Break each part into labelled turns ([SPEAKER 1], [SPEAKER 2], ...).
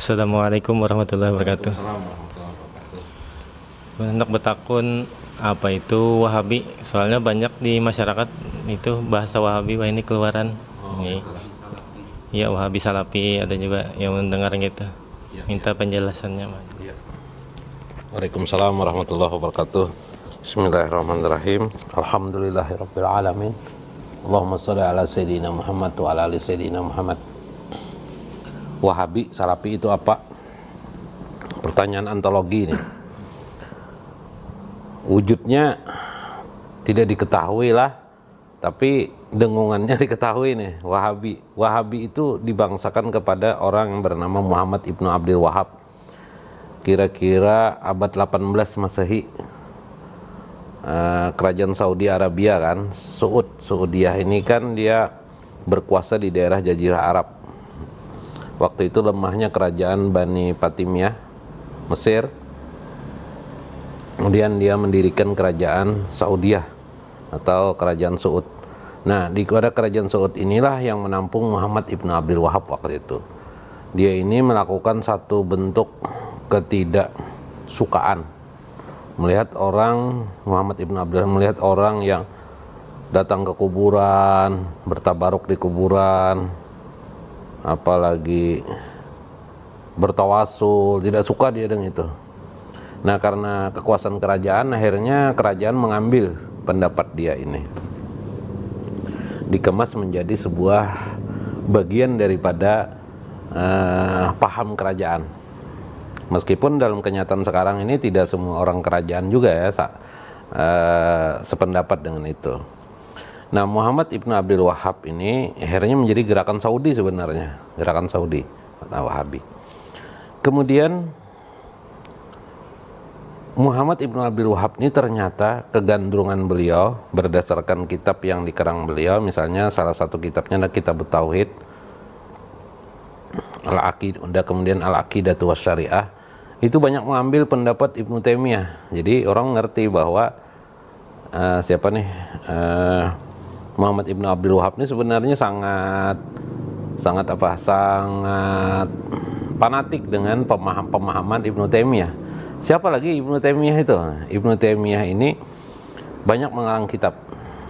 [SPEAKER 1] Assalamualaikum warahmatullahi wabarakatuh. Hendak bertakun apa itu Wahabi? Soalnya banyak di masyarakat itu bahasa Wahabi, wah ini keluaran. Ini. Ya Wahabi Salafi ada juga yang mendengar gitu. Minta penjelasannya, Mas.
[SPEAKER 2] Waalaikumsalam warahmatullahi wabarakatuh. Bismillahirrahmanirrahim. Alhamdulillahirabbil alamin. Allahumma shalli ala sayyidina Muhammad wa ala ali sayyidina Muhammad. Wahabi, Salafi itu apa? Pertanyaan antologi ini. Wujudnya tidak diketahui lah, tapi dengungannya diketahui nih. Wahabi itu dibangsakan kepada orang yang bernama Muhammad ibnu Abdul Wahab. Kira-kira abad 18 Masehi. Kerajaan Saudi Arabia kan, Saudiyah ini kan dia berkuasa di daerah Jazirah Arab. Waktu itu lemahnya kerajaan Bani Fatimiyah Mesir. Kemudian dia mendirikan kerajaan Saudiyah atau kerajaan Saud. Nah, di kerajaan Saud inilah yang menampung Muhammad ibnu Abdul Wahab waktu itu. Dia ini melakukan satu bentuk ketidaksukaan melihat orang, Muhammad ibnu Abdul Wahab melihat orang yang datang ke kuburan, bertabaruk di kuburan, apalagi bertawasul, tidak suka dia dengan itu. Nah, karena kekuasaan kerajaan, akhirnya kerajaan mengambil pendapat dia ini, dikemas menjadi sebuah bagian daripada paham kerajaan. Meskipun dalam kenyataan sekarang ini tidak semua orang kerajaan juga ya sependapat dengan itu. Nah, Muhammad ibnu Abdul Wahab ini akhirnya menjadi gerakan Saudi sebenarnya, gerakan Saudi atau Wahabi. Kemudian Muhammad ibnu Abdul Wahab ini ternyata kegandrungan beliau berdasarkan kitab yang dikarang beliau, misalnya salah satu kitabnya adalah Kitab Tauhid, Al-Aqidah, kemudian Al-Aqidatu Wasyariah, itu banyak mengambil pendapat Ibnu Taimiyah. Jadi orang ngerti bahwa Muhammad ibnu Abdul Wahab ini sebenarnya sangat fanatik dengan pemahaman Ibnu Taimiyah. Siapa lagi Ibnu Taimiyah itu? Ibnu Taimiyah ini banyak mengarang kitab.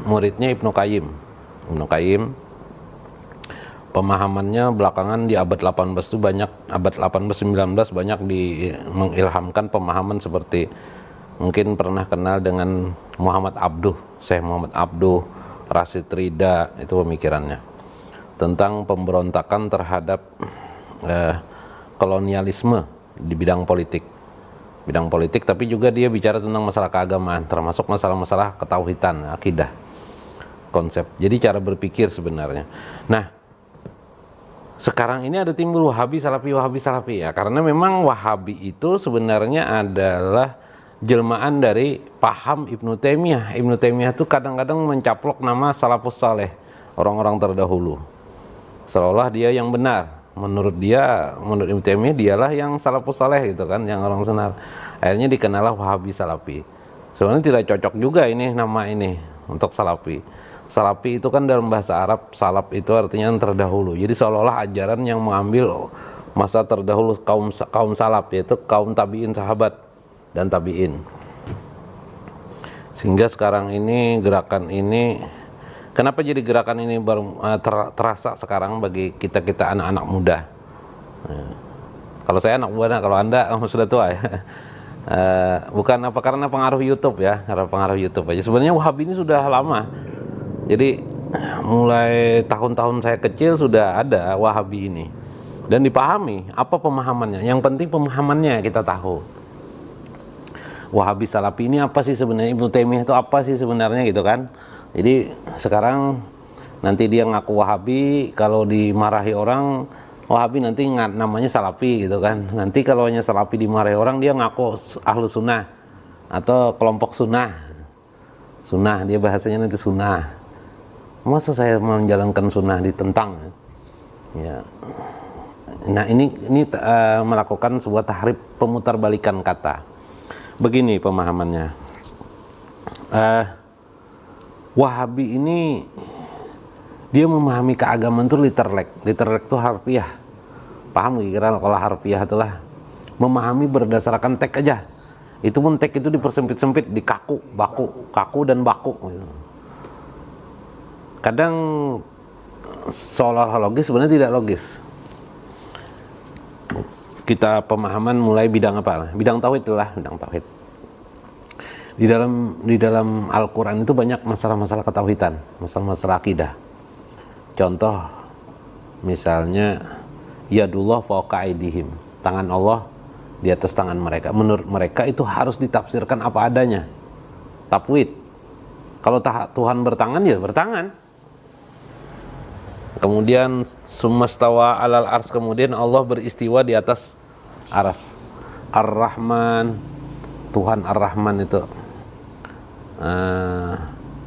[SPEAKER 2] Muridnya Ibnu Qayyim. Ibnu Qayyim pemahamannya belakangan di abad 18 itu banyak, abad 18-19 banyak mengilhamkan pemahaman seperti mungkin pernah kenal dengan Muhammad Abduh, Syekh Muhammad Abduh, Rasid Rida, itu pemikirannya tentang pemberontakan terhadap kolonialisme di bidang politik, tapi juga dia bicara tentang masalah keagamaan, termasuk masalah-masalah ketauhidan, akidah, konsep. Jadi cara berpikir sebenarnya. Nah, sekarang ini ada timbul Wahabi Salafi ya, karena memang Wahabi itu sebenarnya adalah jelmaan dari paham Ibnu Taimiyah. Ibnu Taimiyah itu kadang-kadang mencaplok nama salafus saleh, orang-orang terdahulu, seolah dia yang benar. Menurut Ibnu Taimiyah dialah yang salafus saleh gitu kan, yang orang senar. Akhirnya dikenallah Wahabi Salafi. Sebenarnya tidak cocok juga ini nama ini untuk Salafi. Salafi itu kan dalam bahasa Arab, salaf itu artinya yang terdahulu. Jadi seolah-olah ajaran yang mengambil masa terdahulu kaum salaf, yaitu kaum tabi'in, sahabat dan tabi'in. Sehingga sekarang ini gerakan ini, kenapa jadi gerakan ini baru terasa sekarang bagi kita anak-anak muda. Kalau saya anak muda, kalau Anda sudah tua ya. Bukan apa karena pengaruh YouTube ya, karena pengaruh YouTube aja. Sebenarnya Wahabi ini sudah lama. Jadi mulai tahun-tahun saya kecil sudah ada Wahabi ini dan dipahami apa pemahamannya. Yang penting pemahamannya kita tahu. Wahabi Salafi ini apa sih sebenarnya? Ibnu Taimiyah itu apa sih sebenarnya gitu kan? Jadi sekarang nanti dia ngaku Wahabi, kalau dimarahi orang Wahabi nanti namanya Salafi gitu kan. Nanti kalau hanya Salafi dimarahi orang dia ngaku Ahlu Sunnah atau kelompok Sunnah. Sunnah, dia bahasanya nanti Sunnah. Masa saya menjalankan Sunnah ditentang? Ya. Nah ini melakukan sebuah tahrif, pemutarbalikan kata. Begini pemahamannya, Wahabi ini dia memahami keagamaan itu literlek itu harfiah, Paham kira kalau harfiah itulah memahami berdasarkan teks aja. Itu pun teks itu dipersempit-sempit, di kaku, baku, kaku dan baku gitu. Kadang seolah-olah logis, sebenarnya tidak logis. Kita pemahaman mulai bidang apa? Bidang tauhid lah, bidang tauhid. Di dalam Al-Qur'an itu banyak masalah-masalah ketauhidan, masalah-masalah akidah. Contoh misalnya yadullah fawqa aydihim, tangan Allah di atas tangan mereka. Menurut mereka itu harus ditafsirkan apa adanya. Tafwid. Kalau Tuhan bertangan ya bertangan. Kemudian sumastawa alal ars, kemudian Allah beristiwa di atas aras. Ar-Rahman, Tuhan Ar-Rahman itu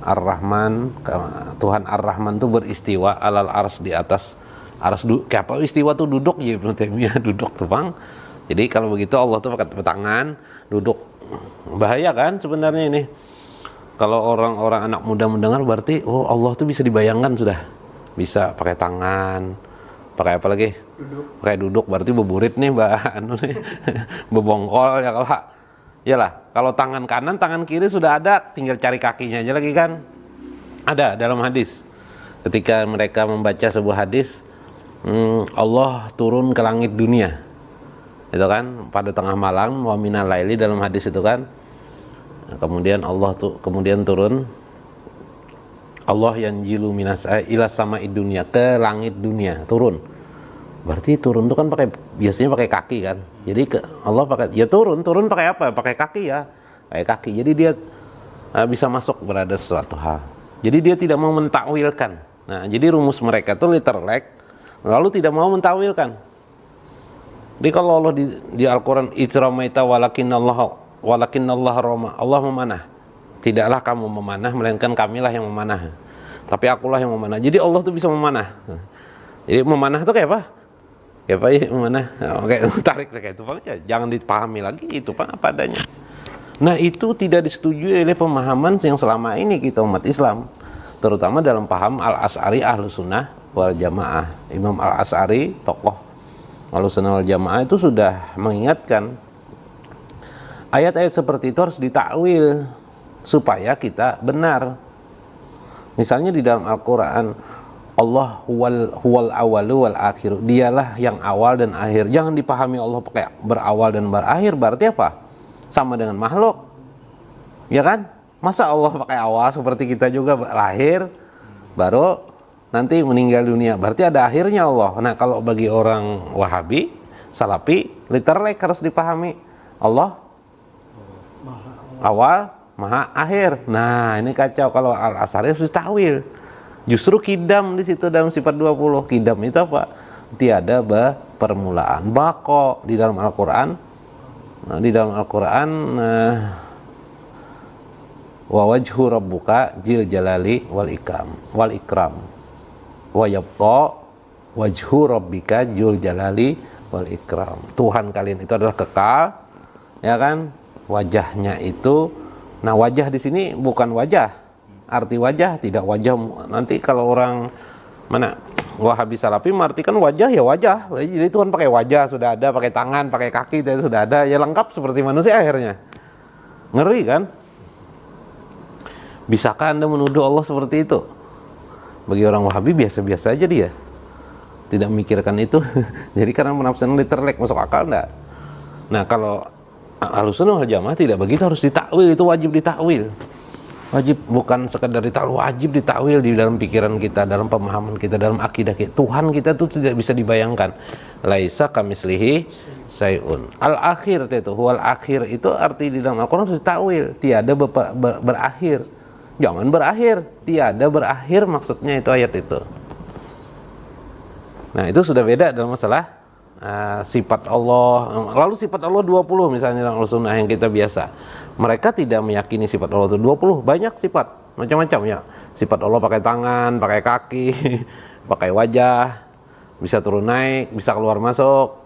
[SPEAKER 2] Ar-Rahman, Tuhan Ar-Rahman itu beristiwa alal ars, di atas aras. Kayak apa istiwa tuh? Duduk ya, Ibnu Taimiyah, duduk tuh Bang. Jadi kalau begitu Allah tuh pakai tangan, duduk. Bahaya kan sebenarnya ini. Kalau orang-orang anak muda mendengar berarti oh Allah tuh bisa dibayangkan sudah. Bisa pakai tangan, pakai apa lagi? Duduk. Pakai duduk, berarti beburit nih Mbak Anu nih. Bebongkol ya kalau. Iyalah, kalau tangan kanan, tangan kiri sudah ada, tinggal cari kakinya aja lagi kan. Ada dalam hadis. Ketika mereka membaca sebuah hadis, Allah turun ke langit dunia. Itu kan pada tengah malam, wa minal laili dalam hadis itu kan. Kemudian Allah tuh kemudian turun, Allah yang jilu minas ila sama dunia, ke langit dunia, turun. Berarti turun itu kan biasanya pakai kaki kan. Jadi Allah pakai ya turun pakai apa? Pakai kaki ya. Pakai kaki. Jadi dia bisa masuk berada sesuatu hal. Jadi dia tidak mau mentakwilkan. Nah, jadi rumus mereka itu literlek, lalu tidak mau mentakwilkan. Jadi kalau Allah di Al-Qur'an ijramaita walakinallah roma, Allah memanah. Tidaklah kamu memanah, melainkan kamilah yang memanah. Tapi akulah yang memanah. Jadi Allah tuh bisa memanah. Jadi memanah itu kayak apa? Kayak apa ya memanah? Oke, tarik kayak itu Pak. Ya, jangan dipahami lagi itu Pak apa adanya. Nah, itu tidak disetujui oleh pemahaman yang selama ini kita umat Islam. Terutama dalam paham Al-Asy'ari Ahlus Sunnah wal Jamaah. Imam Al-Asy'ari, tokoh Ahlus Sunnah wal Jamaah itu sudah mengingatkan ayat-ayat seperti itu harus ditakwil supaya kita benar. Misalnya di dalam Al-Quran, Allah huwal awalu wal akhir, dialah yang awal dan akhir. Jangan dipahami Allah pakai berawal dan berakhir, berarti apa? Sama dengan makhluk, ya kan? Masa Allah pakai awal seperti kita juga lahir, baru nanti meninggal dunia, berarti ada akhirnya Allah. Nah, kalau bagi orang Wahabi, Salafi, literally harus dipahami Allah awal, maha akhir. Nah, ini kacau kalau Al-Asy'ari harus takwil. Justru kidam di situ dalam sifat 20. Kidam itu apa? Tiada permulaan. Bako di dalam Al-Qur'an. Nah, di dalam Al-Qur'an wa wajhu rabbuka jil jalali wal ikram. Wa yabqa wajhu rabbika jul jalali wal ikram. Tuhan kalian itu adalah kekal, ya kan? Wajahnya itu, nah wajah di sini bukan wajah, arti wajah tidak wajah. Nanti kalau orang mana Wahabi Salafi mengartikan wajah ya wajah, jadi Tuhan pakai wajah sudah ada, pakai tangan, pakai kaki itu sudah ada, ya lengkap seperti manusia akhirnya. Ngeri kan? Bisakah Anda menuduh Allah seperti itu? Bagi orang Wahabi biasa-biasa aja dia, tidak memikirkan itu. Jadi karena penafsiran literlek masuk akal enggak? Nah, kalau Ahlussunnah wal Jamaah tidak begitu, harus ditakwil, itu wajib ditakwil. Wajib, bukan sekedar ditakwil, wajib ditakwil di dalam pikiran kita, dalam pemahaman kita, dalam akidah kita. Tuhan kita itu tidak bisa dibayangkan. Laisa kamislihi sayun. Al-akhir itu, huwal akhir itu arti di dalam Al-Qur'an harus ditakwil, tiada berakhir. Jangan berakhir, tiada berakhir maksudnya itu ayat itu. Nah, itu sudah beda dalam masalah sifat Allah. Lalu sifat Allah 20 misalnya dalam Al-Sunnah yang kita biasa. Mereka tidak meyakini sifat Allah itu 20, banyak sifat, macam-macam ya. Sifat Allah pakai tangan, pakai kaki, pakai wajah, bisa turun naik, bisa keluar masuk.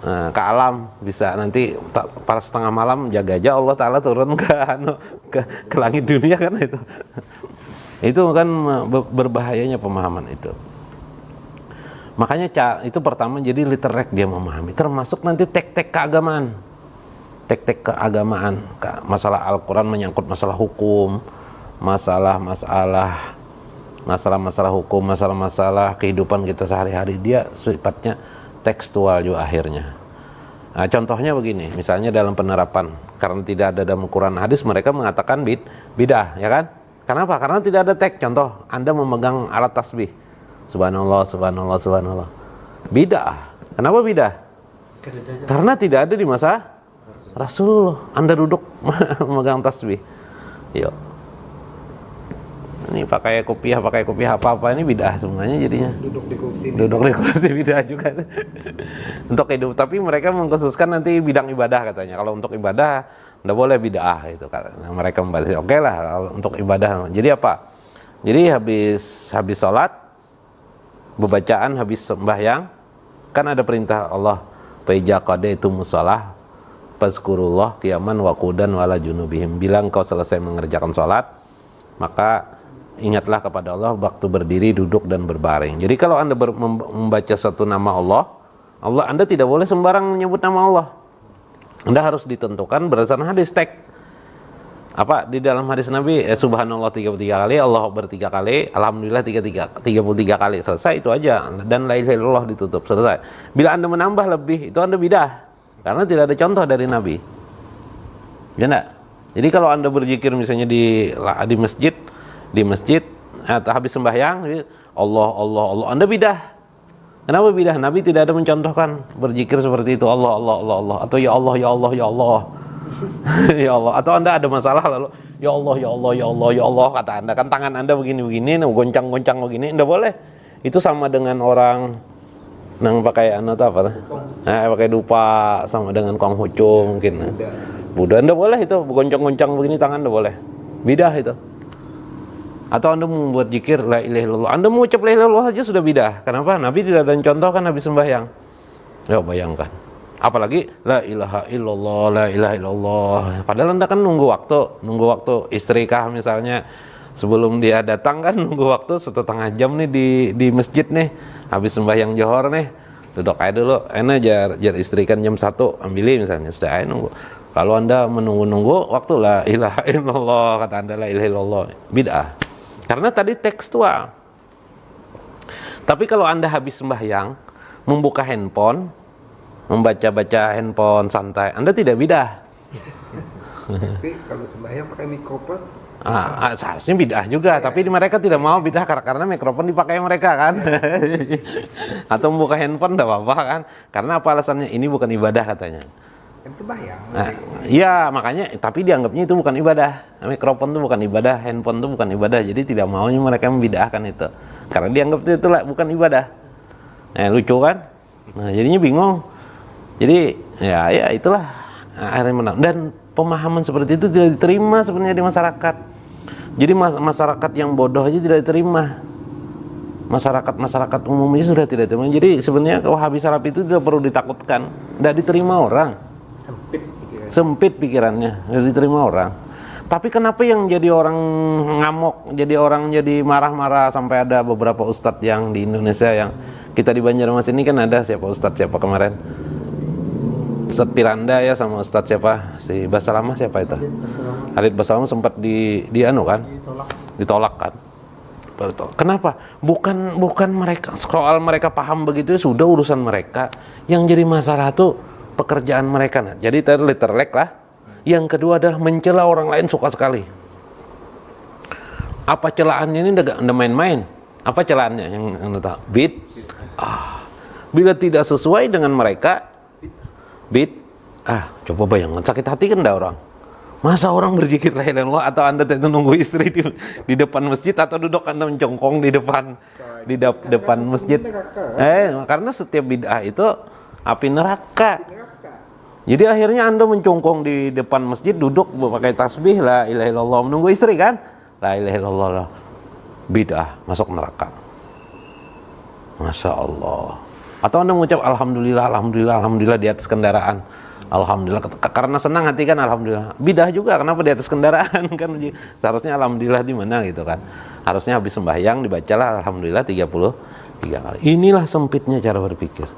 [SPEAKER 2] Ke alam, bisa nanti pas setengah malam jaga aja Allah Ta'ala turun ke langit dunia kan itu. Itu kan berbahayanya pemahaman itu. Makanya itu pertama, jadi literek dia memahami, termasuk nanti tek-tek keagamaan. Tek-tek keagamaan, masalah Al-Quran menyangkut masalah hukum, masalah hukum, masalah kehidupan kita sehari-hari, dia sifatnya tekstual juga akhirnya. Nah, contohnya begini, misalnya dalam penerapan, karena tidak ada dalam Quran hadis, mereka mengatakan bidah, ya kan? Kenapa? Karena tidak ada teks. Contoh, Anda memegang alat tasbih, subhanallah, subhanallah, subhanallah, bidah. Kenapa bidah? Karena tidak ada di masa Rasulullah. Anda duduk memegang tasbih, yuk, ini pakai kopiah apa-apa, ini bidah semuanya jadinya. Duduk di kursi bidah juga. Untuk hidup, tapi mereka mengkhususkan nanti bidang ibadah katanya. Kalau untuk ibadah nggak boleh bidah itu. Nah, mereka membahas oke lah kalau untuk ibadah. Jadi apa? Jadi habis sholat, bacaan habis sembahyang, kan ada perintah Allah, fa'iza qadaytumus shalah fazkurullah qiyaman wa qu'udan wa ala junubihim. Bilang kau selesai mengerjakan sholat, maka ingatlah kepada Allah waktu berdiri, duduk, dan berbaring. Jadi kalau Anda membaca satu nama Allah, Anda tidak boleh sembarang menyebut nama Allah. Anda harus ditentukan berdasarkan hadis teks. Apa di dalam hadis Nabi, subhanallah 33 kali, Allah Akbar 3 kali, alhamdulillah 33 kali, selesai itu aja. Dan la ilaha illallah ditutup, selesai. Bila Anda menambah lebih, itu Anda bidah. Karena tidak ada contoh dari Nabi. Ya enggak? Jadi kalau Anda berzikir misalnya di masjid atau habis sembahyang, Allah, Anda bidah. Kenapa bidah? Nabi tidak ada mencontohkan berzikir seperti itu, Allah, atau ya Allah, ya Allah, ya Allah. Ya Allah. Atau Anda ada masalah lalu ya Allah, ya Allah, ya Allah, ya Allah, kata Anda, kan tangan Anda begini-begini, goncang-goncang begini, enggak boleh. Itu sama dengan orang yang pakai pakai dupa, sama dengan Konghucu mungkin. Buddha enggak boleh itu, goncang-goncang begini tangan enggak boleh. Bidah itu. Atau Anda membuat zikir la ilaha illallah, Anda mengucap la ilaha illallah saja sudah bidah. Kenapa? Nabi tidak ada contoh kan habis sembahyang. Ya bayangkan. Apalagi la ilaha illallah, la ilaha illallah. Padahal Anda kan nunggu waktu istrikah misalnya, sebelum dia datang kan nunggu waktu setengah jam nih di masjid nih, habis sembahyang johor nih, duduk aja dulu, jar istri kan jam 1, ambilin misalnya, sudah aja nunggu. Kalau Anda menunggu waktu la ilaha illallah, kata Anda la ilaha illallah, bid'ah. Karena tadi tekstual. Tapi kalau Anda habis sembahyang, membuka handphone, membaca-baca handphone santai, Anda tidak bidah.
[SPEAKER 3] Tapi kalau sembahyang pakai mikrofon,
[SPEAKER 2] Seharusnya bidah juga, tapi mereka tidak mau bidah karena mikrofon dipakai mereka kan. Atau membuka handphone enggak apa-apa kan. Karena apa alasannya? Ini bukan ibadah katanya.
[SPEAKER 3] kan sembahyang.
[SPEAKER 2] Iya, makanya tapi dianggapnya itu bukan ibadah. Mikrofon itu bukan ibadah, handphone itu bukan ibadah. Jadi tidak maunya mereka membidahkan itu. Karena dianggap itu bukan ibadah. Lucu kan? Nah, jadinya bingung. Jadi ya itulah akhirnya menang. Dan pemahaman seperti itu tidak diterima sebenarnya di masyarakat. Jadi masyarakat yang bodoh aja tidak diterima. Masyarakat umumnya sudah tidak diterima. Jadi sebenarnya Wahabi Salafi itu tidak perlu ditakutkan, tidak diterima orang. Sempit pikirannya, tidak diterima orang. Tapi kenapa yang jadi orang ngamuk, jadi orang jadi marah-marah, sampai ada beberapa ustadz yang di Indonesia, yang kita di Banjarmasin ini kan ada siapa kemarin? Ustadz Piranda ya, sama Ustadz siapa? Si Basalamah siapa itu? Khalid Basalamah sempat ditolak kan. Kenapa? Bukan mereka, soal mereka paham begitu ya sudah urusan mereka. Yang jadi masalah tuh pekerjaan mereka. Nah, jadi terlek lah. Yang kedua adalah mencela orang lain suka sekali. Apa celaannya ini enggak main-main? Apa celaannya yang Anda tahu? Bila tidak sesuai dengan mereka, coba bayangkan sakit hati kan dah orang. Masa orang berzikir la ilaha illallah atau Anda nunggu istri di depan masjid, atau duduk Anda mencongkong di depan masjid. Karena setiap bid'ah itu api neraka. Jadi akhirnya Anda mencongkong di depan masjid, duduk pakai tasbih la ilaha illallah, menunggu istri kan? La ilaha illallah. Bid'ah, masuk neraka. Masya Allah. Atau Anda mengucap alhamdulillah di atas kendaraan. Alhamdulillah, karena senang hati kan, alhamdulillah. Bidah juga, kenapa di atas kendaraan kan? Seharusnya alhamdulillah di mana gitu kan? Harusnya habis sembahyang dibacalah alhamdulillah 33 3 kali. Inilah sempitnya cara berpikir.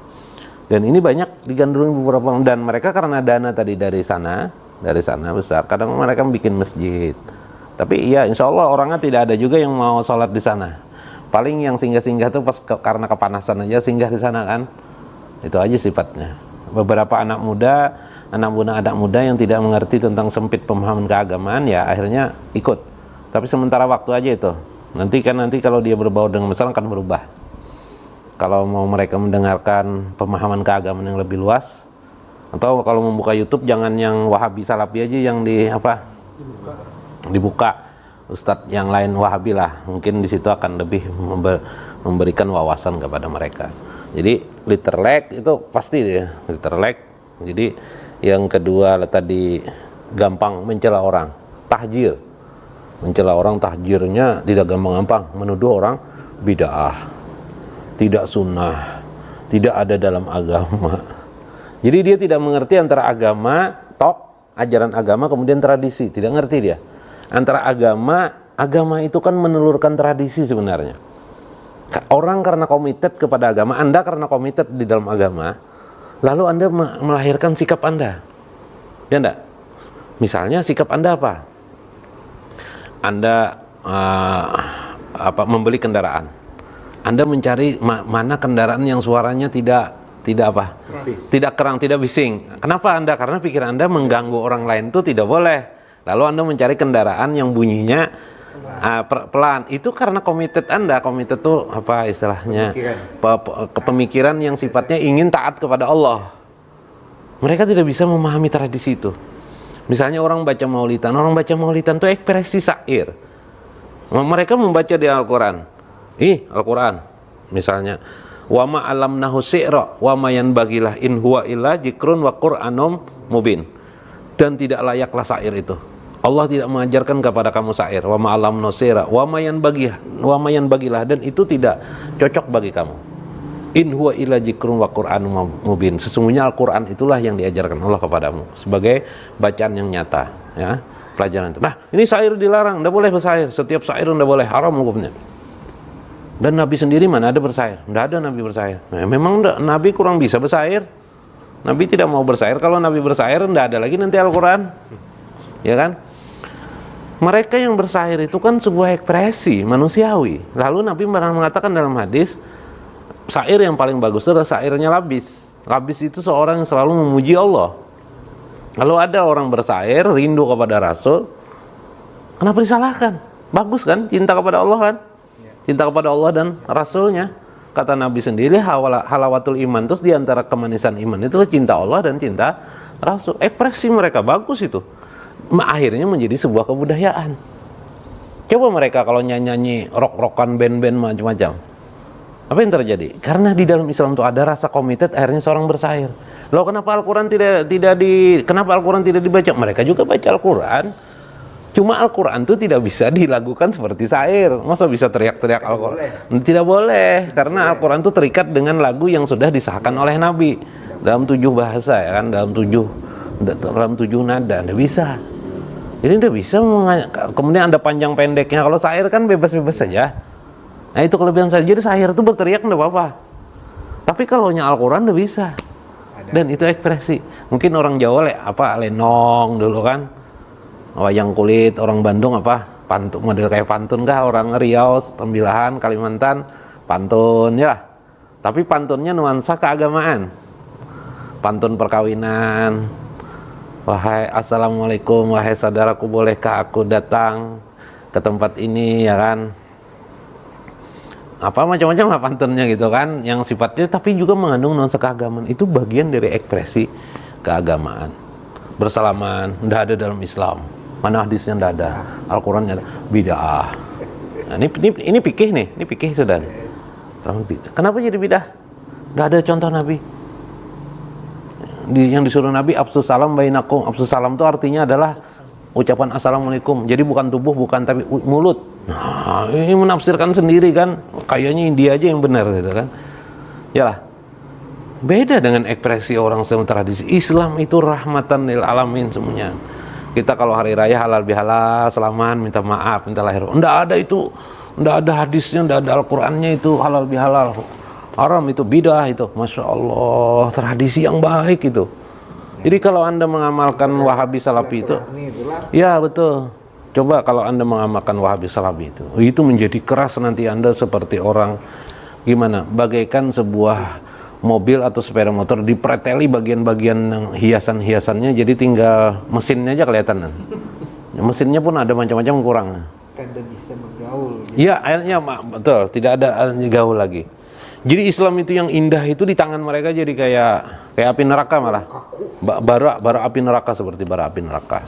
[SPEAKER 2] Dan ini banyak digandrungi beberapa, dan mereka karena dana tadi dari sana besar, kadang mereka bikin masjid. Tapi iya, insya Allah orangnya tidak ada juga yang mau sholat di sana. Paling yang singgah-singgah tuh pas karena kepanasan aja singgah di sana kan. Itu aja sifatnya. Beberapa anak muda yang tidak mengerti tentang sempit pemahaman keagamaan, ya akhirnya ikut. Tapi sementara waktu aja itu. Nanti kalau dia berbaur dengan masalah akan berubah. Kalau mau mereka mendengarkan pemahaman keagamaan yang lebih luas, atau kalau membuka YouTube jangan yang Wahabi Salafi aja yang dibuka. Ustadz yang lain Wahabi lah, mungkin di situ akan lebih memberikan wawasan kepada mereka. Jadi literlek itu pasti ya, literlek. Jadi yang kedua tadi gampang mencela orang, tahjir. Mencela orang, tahjirnya tidak gampang-gampang, menuduh orang bid'ah, tidak sunnah, tidak ada dalam agama. Jadi dia tidak mengerti antara agama, ajaran agama, kemudian tradisi. Tidak ngerti dia. Antara agama itu kan menelurkan tradisi sebenarnya. Orang karena komited kepada agama, Anda karena komited di dalam agama, lalu Anda melahirkan sikap Anda. Ya enggak? Misalnya sikap Anda apa? Anda membeli kendaraan. Anda mencari mana kendaraan yang suaranya tidak kerang, tidak bising. Kenapa Anda? Karena pikiran Anda mengganggu orang lain itu tidak boleh. Lalu Anda mencari kendaraan yang bunyinya pelan. Itu karena komited Anda. Komited itu apa istilahnya? Kepemikiran yang sifatnya ingin taat kepada Allah. Mereka tidak bisa memahami tradisi itu. Misalnya orang baca maulidan itu ekspresi syair. Mereka membaca di Al-Quran. Al-Quran misalnya, wa ma alamnahu syi'ra wa ma yanbagilah in huwa illa dzikrun wa qur'anum mubin. Dan tidak layaklah syair itu. Allah tidak mengajarkan kepada kamu syair, wa ma alamnahu syi'ra wa ma yanbagilah, dan itu tidak cocok bagi kamu. In huwa illa dzikrun wa qur'anum mubin. Sesungguhnya Al-Qur'an itulah yang diajarkan Allah kepadamu sebagai bacaan yang nyata, ya, pelajaran itu. Nah, ini syair dilarang, enggak boleh bersair. Setiap syair enggak boleh, haram hukumnya. Dan Nabi sendiri mana ada bersair? Enggak ada Nabi bersair. Nah, memang Nabi kurang bisa bersair. Nabi tidak mau bersair. Kalau Nabi bersair enggak ada lagi nanti Al-Qur'an. Ya kan? Mereka yang bersair itu kan sebuah ekspresi manusiawi. Lalu Nabi pernah mengatakan dalam hadis, syair yang paling bagus adalah syairnya Labis. Labis itu seorang yang selalu memuji Allah. Kalau ada orang bersair rindu kepada Rasul, kenapa disalahkan? Bagus kan, cinta kepada Allah kan? Cinta kepada Allah dan Rasulnya. Kata Nabi sendiri, halawatul iman, terus diantara kemanisan iman itulah cinta Allah dan cinta Rasul. Ekspresi mereka bagus itu. Akhirnya menjadi sebuah kebudayaan. Coba mereka kalau nyanyi rock-rockan, band-band macam-macam, apa yang terjadi? Karena di dalam Islam itu ada rasa komited, akhirnya seorang bersair. Loh, kenapa Al-Quran kenapa Al-Quran tidak dibaca? Mereka juga baca Al-Quran. Cuma Al-Quran itu tidak bisa dilakukan seperti syair. Masa bisa teriak-teriak Al-Quran? Tidak boleh, karena Al-Quran itu terikat dengan lagu yang sudah disahkan oleh Nabi dalam 7 bahasa, ya kan? Dalam 7 nada. Tidak bisa. Jadi tidak bisa. Kemudian ada panjang pendeknya. Kalau syair kan bebas-bebas saja. Nah, itu kelebihan saya. Jadi syair itu berteriak tidak apa-apa. Tapi kalau Al-Quran tidak bisa. Dan itu ekspresi. Mungkin orang Jawa lenong dulu kan. Wayang kulit, orang Bandung pantun, model kayak pantun kah, orang Riau, Tembilahan, Kalimantan, pantun ya lah. Tapi pantunnya nuansa keagamaan. Pantun perkawinan. Wahai assalamualaikum, wahai saudaraku, bolehkah aku datang ke tempat ini, ya kan? Apa macam-macam lah pantunnya gitu kan, yang sifatnya tapi juga mengandung nuansa keagamaan. Itu bagian dari ekspresi keagamaan. Bersalaman, tidak ada dalam Islam. Mana hadisnya tidak ada, Al-Qurannya ada, bid'ah. Nah, ini fikih nih, ini fikih sudah. Kenapa jadi bid'ah? Tidak ada contoh Nabi. Yang disuruh Nabi absus salam bainakum. Absus salam itu artinya adalah ucapan assalamualaikum. Jadi bukan tubuh, bukan, tapi mulut. Nah, ini menafsirkan sendiri kan, kayaknya India aja yang benar gitu kan. Yalah. Beda dengan ekspresi orang Islam tradisi. Islam itu rahmatan lil alamin semuanya. Kita kalau hari raya halal bihalal, salaman, minta maaf, minta lahir. Enggak ada itu. Enggak ada hadisnya, enggak ada Al-Qur'annya itu halal bihalal. haram itu, bidah itu, masya Allah, tradisi yang baik itu. Jadi kalau Anda mengamalkan Wahabi Salafi itu, ya betul. Coba kalau Anda mengamalkan Wahabi Salafi itu menjadi keras nanti Anda seperti orang gimana? Bagaikan sebuah mobil atau sepeda motor dipreteli bagian-bagian hiasan-hiasannya, jadi tinggal mesinnya aja kelihatan. Mesinnya pun ada macam-macam kurang.
[SPEAKER 3] Kada bisa bergaul.
[SPEAKER 2] Iya, akhirnya betul, tidak ada gaul lagi. Jadi Islam itu yang indah itu di tangan mereka jadi kayak api neraka malah. Bara api neraka, seperti bara api neraka.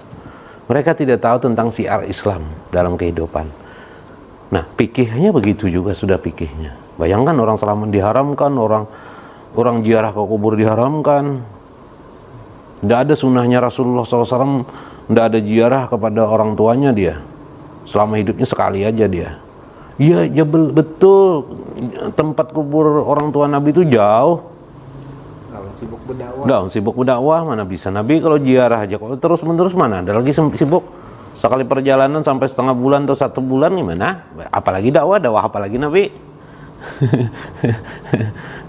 [SPEAKER 2] Mereka tidak tahu tentang syiar Islam dalam kehidupan. Nah, fikihnya begitu juga sudah fikihnya. Bayangkan orang salaman diharamkan, orang ziarah ke kubur diharamkan. Tidak ada sunnahnya Rasulullah SAW, tidak ada ziarah kepada orang tuanya dia. Selama hidupnya sekali aja dia. Iya, ya betul. Tempat kubur orang tua Nabi itu jauh.
[SPEAKER 3] Sibuk berdakwah.
[SPEAKER 2] Udah sibuk berdakwah, mana bisa Nabi kalau ziarah aja. Kalau terus-menerus mana? Ada lagi sibuk. Sekali perjalanan sampai setengah bulan atau 1 bulan gimana? Apalagi dakwah apalagi Nabi.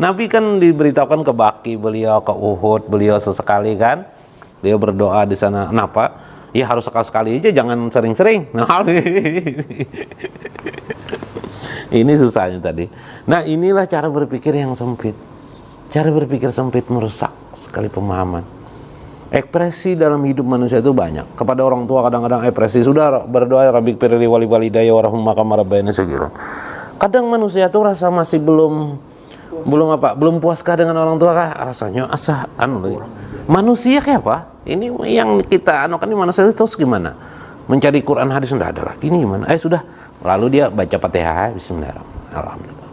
[SPEAKER 2] Nabi kan diberitahukan ke Baki, beliau ke Uhud, beliau sesekali kan. Beliau berdoa di sana. Kenapa? Ya harus sekali-sekali aja, jangan sering-sering. Nah, ini susahnya tadi. Nah, inilah cara berpikir yang sempit. Cara berpikir sempit merusak sekali pemahaman. Ekspresi dalam hidup manusia itu banyak. Kepada orang tua kadang-kadang ekspresi, sudah berdoa Rabbik firli wali walidayya warhamhuma kama rabbayani shaghira. Kadang manusia itu rasa masih belum puaskah dengan orang tua kah? Rasanya manusia kayak apa? Ini yang kita anukan ini manusia itu terus gimana? Mencari Quran hadis sudah ada lagi ini gimana? Sudah. Lalu dia baca Fatihah, bismillahirrahmanirrahim. Alhamdulillah.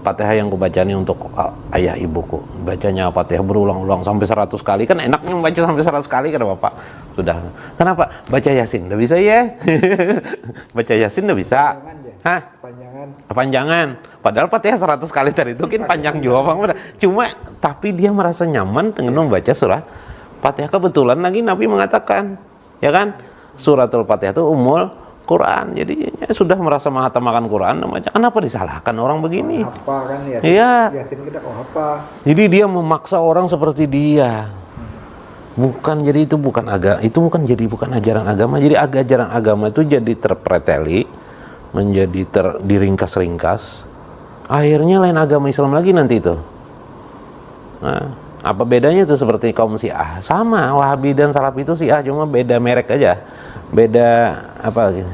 [SPEAKER 2] Fatihah yang kubaca ini untuk ayah ibuku. Bacanya Fatihah berulang-ulang sampai 100 kali. Kan enaknya membaca sampai 100 kali kan Bapak? Sudah. Kenapa? Baca Yasin. Udah bisa ya? Baca Yasin udah bisa. Hah? Panjangan. Padahal Fatihah 100 kali tadi itu kan panjang juga Bang. Cuma tapi dia merasa nyaman dengan membaca surah Fatihah. Kebetulan lagi Nabi mengatakan, ya kan? Suratul Fatihah itu umul Quran. Jadi sudah merasa menghafalkan Quran, kenapa disalahkan orang begini?
[SPEAKER 3] Apa kan ya?
[SPEAKER 2] Iya.
[SPEAKER 3] Yasin kita apa?
[SPEAKER 2] Jadi dia memaksa orang seperti dia. Bukan, jadi itu bukan agama, itu bukan ajaran agama. Jadi ajaran agama itu jadi terpreteli, menjadi diringkas-ringkas. Akhirnya lain agama Islam lagi nanti itu. Nah, apa bedanya itu seperti kaum Syiah? Sama, Wahabi dan Salafi itu Syiah, cuma beda merek aja. Beda apa lagi?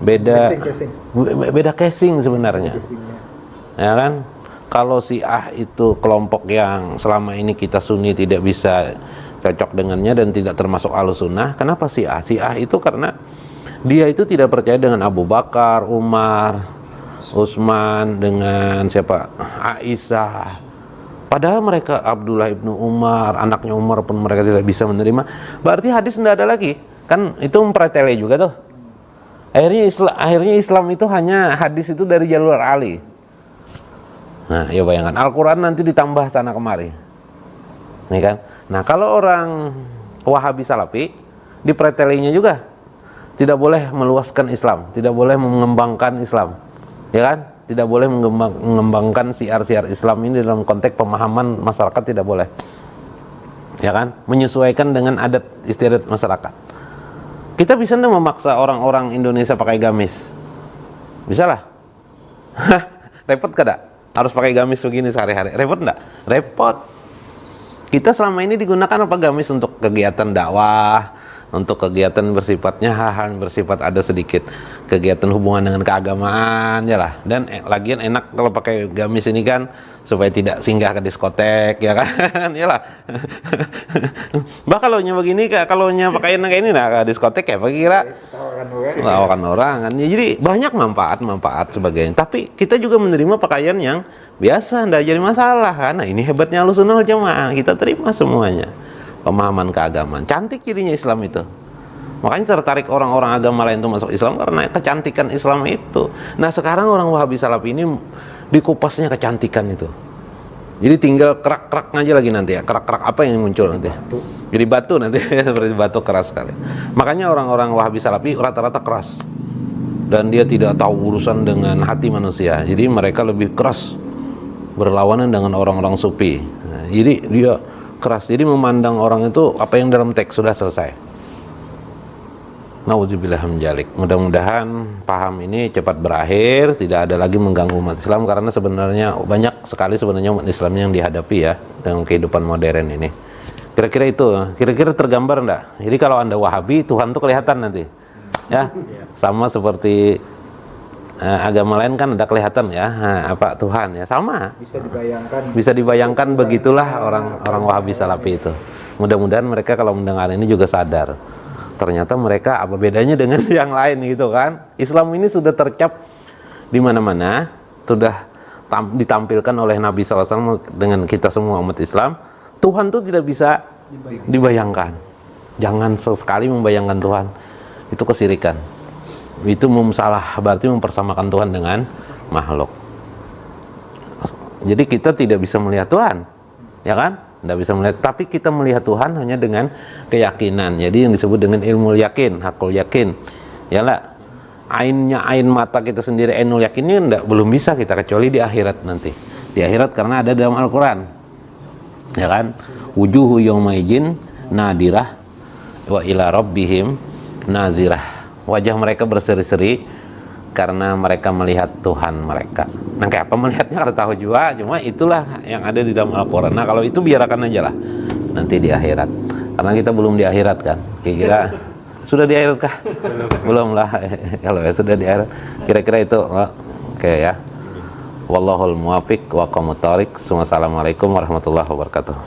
[SPEAKER 2] Beda casing sebenarnya. Ya kan? Kalau Syiah itu kelompok yang selama ini kita Sunni tidak bisa cocok dengannya dan tidak termasuk Ahlussunnah. Kenapa Syiah? Syiah itu karena dia itu tidak percaya dengan Abu Bakar, Umar, Utsman, dengan siapa? Aisyah. Padahal mereka Abdullah ibnu Umar, anaknya Umar pun mereka tidak bisa menerima. Berarti hadis tidak ada lagi. Kan itu mempreteli juga tuh. Akhirnya Islam itu hanya hadis itu dari jalur Ali. Nah, ya bayangkan Al-Quran nanti ditambah sana kemari. Nih kan? Nah, kalau orang Wahabi Salafi dipretelinya juga tidak boleh meluaskan Islam, tidak boleh mengembangkan Islam. Ya kan? Tidak boleh mengembangkan syiar-syiar Islam ini dalam konteks pemahaman masyarakat, tidak boleh. Ya kan? Menyesuaikan dengan adat istiadat masyarakat. Kita bisa nggak memaksa orang-orang Indonesia pakai gamis? Bisa lah. Repot kada? Harus pakai gamis begini sehari-hari. Repot nggak? Repot. Kita selama ini digunakan apa gamis untuk kegiatan dakwah, untuk kegiatan bersifatnya hal bersifat ada sedikit kegiatan hubungan dengan keagamaan ya lah. Dan lagian enak kalau pakai gamis ini kan supaya tidak singgah ke diskotek ya kan. Iyalah. Bah kalau nya begini kalau nya pakaian kayak ini nah ke diskotek ya bagi kira lawakan orang kan. Ya, jadi banyak manfaat sebagainya. Tapi kita juga menerima pakaian yang biasa, enggak jadi masalah kan. Nah, ini hebatnya Ahlussunnah wal Jamaah. Kita terima semuanya. Pemahaman keagamaan. Cantik jadinya Islam itu. Makanya tertarik orang-orang agama lain itu masuk Islam karena kecantikan Islam itu. Nah, sekarang orang Wahabi Salafi ini dikupasnya kecantikan itu. Jadi tinggal kerak-kerak aja lagi nanti ya. Kerak-kerak apa yang muncul nanti? Jadi batu nanti seperti batu keras sekali. Makanya orang-orang Wahabi Salafi rata-rata keras. Dan dia tidak tahu urusan dengan hati manusia. Jadi mereka lebih keras. berlawanan dengan orang-orang sufi. Nah, jadi dia keras, jadi memandang orang itu apa yang dalam teks sudah selesai. Nauzubillah min dzalik. Mudah-mudahan paham ini cepat berakhir, tidak ada lagi mengganggu umat Islam, karena sebenarnya banyak sekali sebenarnya umat Islam yang dihadapi ya dengan kehidupan modern ini. Kira-kira itu, kira-kira tergambar enggak? Jadi kalau Anda Wahabi, Tuhan tuh kelihatan nanti. Ya. Sama seperti agama lain kan ada kelihatan ya, apa Tuhan ya, sama. Bisa dibayangkan begitulah orang Wahabi Salafi itu. Mudah-mudahan mereka kalau mendengar ini juga sadar. Ternyata mereka apa bedanya dengan yang lain gitu kan. Islam ini sudah tercap di mana-mana, sudah ditampilkan oleh Nabi SAW dengan kita semua umat Islam. Tuhan itu tidak bisa dibayangkan. Jangan sesekali membayangkan Tuhan. Itu kesirikan. Itu salah, berarti mempersamakan Tuhan dengan makhluk. Jadi kita tidak bisa melihat Tuhan, ya kan? Tidak bisa melihat, tapi kita melihat Tuhan hanya dengan keyakinan. Jadi yang disebut dengan ilmu yakin, hakul yakin. Ya lah, ainnya ain mata kita sendiri, ainul yakinnya belum bisa kita kecuali di akhirat nanti. Di akhirat karena ada dalam Al-Quran, ya kan? Wujuhu yawma idzin nadirah wa ila rabbihim nazirah. Wajah mereka berseri-seri karena mereka melihat Tuhan mereka. Nah, kayak apa melihatnya karena tahu juga, cuma itulah yang ada di dalam Al-Quran. Nah, kalau itu biarkan aja lah nanti di akhirat, karena kita belum di akhirat kan. Kira-kira sudah di akhirat kah? Belum lah. Kalau ya sudah di akhirat, kira-kira itu. Oke ya. Wallahul muwafiq wa aqwamut thoriq. Wassalamualaikum warahmatullahi wabarakatuh.